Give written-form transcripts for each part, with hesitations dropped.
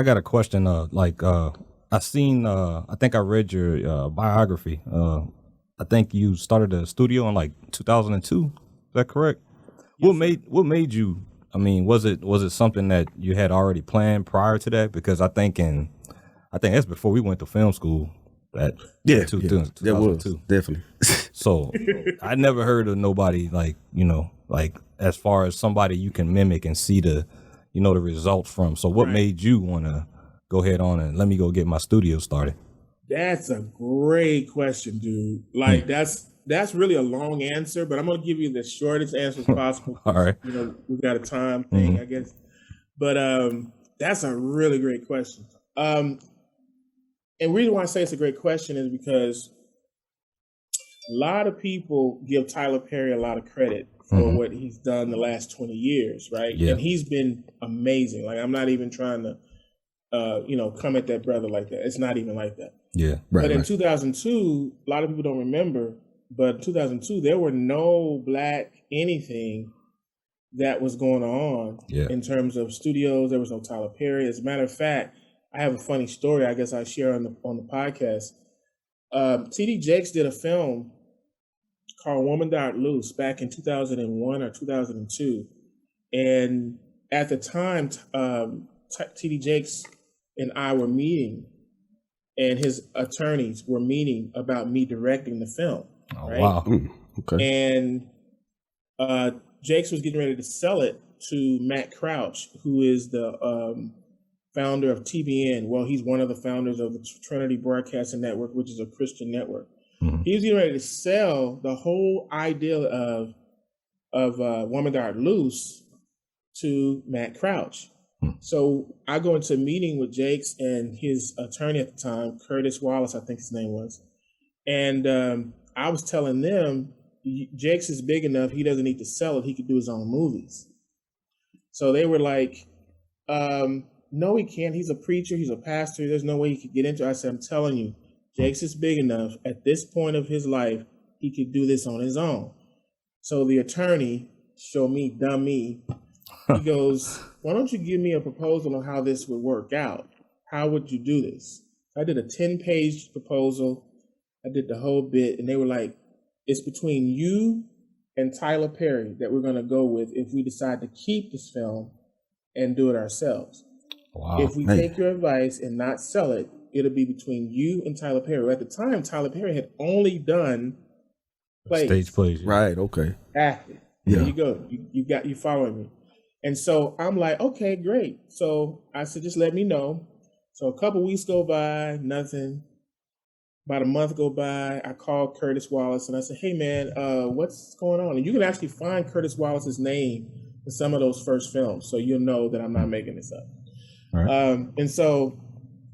got a question. I seen. I think I read your biography. I think you started a studio in like 2002. Is that correct? Yes, what made you? I mean, was it something that you had already planned prior to that? Because I think that's before we went to film school. That that was definitely. So I never heard of nobody like as far as somebody you can mimic and see the results from. So what made you want to go ahead on and let me go get my studio started? That's a great question, dude. Like that's really a long answer, but I'm gonna give you the shortest answer as possible. All right. We've got a time thing, I guess. But that's a really great question. And the reason why I say it's a great question is because a lot of people give Tyler Perry a lot of credit for what he's done the last 20 years, right? Yeah. And he's been amazing. Like, I'm not even trying to, come at that brother like that. It's not even like that. Yeah. But in 2002, a lot of people don't remember, but in 2002, there were no Black anything that was going on in terms of studios. There was no Tyler Perry. As a matter of fact, I have a funny story I guess I share on the podcast. T.D. Jakes did a film called Woman Died Loose back in 2001 or 2002. And at the time, T.D. Jakes and I were meeting, and his attorneys were meeting about me directing the film. Oh, right? Wow. Okay. And Jakes was getting ready to sell it to Matt Crouch, who is the founder of TBN. Well, he's one of the founders of the Trinity Broadcasting Network, which is a Christian network. He was getting ready to sell the whole idea of Woman Died Loose to Matt Crouch. So I go into a meeting with Jakes and his attorney at the time, Curtis Wallace, I think his name was. And I was telling them, Jakes is big enough, he doesn't need to sell it, he could do his own movies. So they were like, no, he can't. He's a preacher, he's a pastor, there's no way he could get into it. I said, I'm telling you, Jakes is big enough at this point of his life, he could do this on his own. So the attorney showed me, dummy, he goes, why don't you give me a proposal on how this would work out? How would you do this? I did a 10-page proposal. I did the whole bit, and they were like, it's between you and Tyler Perry that we're going to go with if we decide to keep this film and do it ourselves. Wow. If we take your advice and not sell it, it'll be between you and Tyler Perry. At the time, Tyler Perry had only done plays. Stage plays. Yeah. Right. Okay. Acting. Yeah. There you go. You following me. And so I'm like, okay, great. So I said, just let me know. So a couple weeks go by, nothing. About a month go by, I called Curtis Wallace and I said, hey man, what's going on? And you can actually find Curtis Wallace's name in some of those first films. So you'll know that I'm not making this up. Right. And so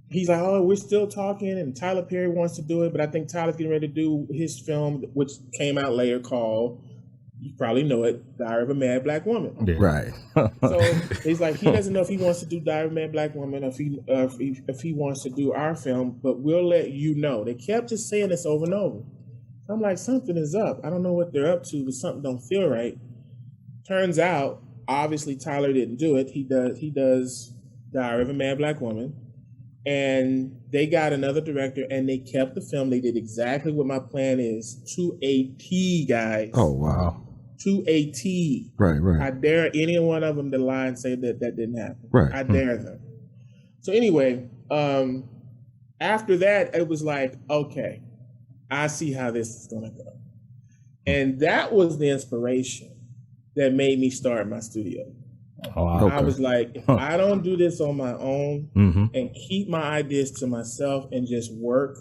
he's like, oh, we're still talking and Tyler Perry wants to do it, but I think Tyler's getting ready to do his film, which came out later called, you probably know it, Diary of a Mad Black Woman. Yeah. Right. So he's like, he doesn't know if he wants to do Diary of a Mad Black Woman, or if he wants to do our film, but we'll let you know. They kept just saying this over and over. I'm like, something is up. I don't know what they're up to, but something don't feel right. Turns out, obviously Tyler didn't do it. He does Diary of a Mad Black Woman. And they got another director and they kept the film. They did exactly what my plan is, to a T, guys. Oh, wow. To a T. Right. I dare any one of them to lie and say that didn't happen. Right. I dare them. So anyway, after that, it was like, okay, I see how this is going to go. And that was the inspiration that made me start my studio. Oh, okay. I was like, if I don't do this on my own and keep my ideas to myself and just work,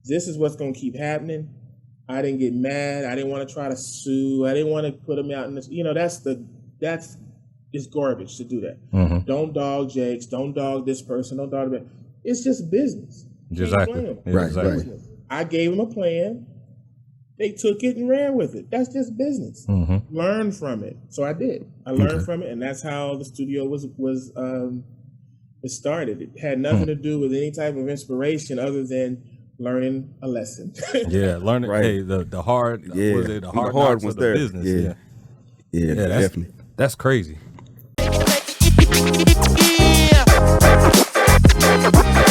this is what's going to keep happening. I didn't get mad. I didn't want to try to sue. I didn't want to put them out in this. It's garbage to do that. Don't dog Jakes. Don't dog this person. Don't dog that. It's just business. Exactly. Right. I gave them a plan. They took it and ran with it. That's just business. Learn from it. So I did. I learned from it, and that's how the studio was started. It had nothing to do with any type of inspiration other than learning a lesson. Yeah, learning. Right. Hey, the hard. Yeah. Was it the hard ones of the there. business? Yeah, definitely. That's crazy. Bye.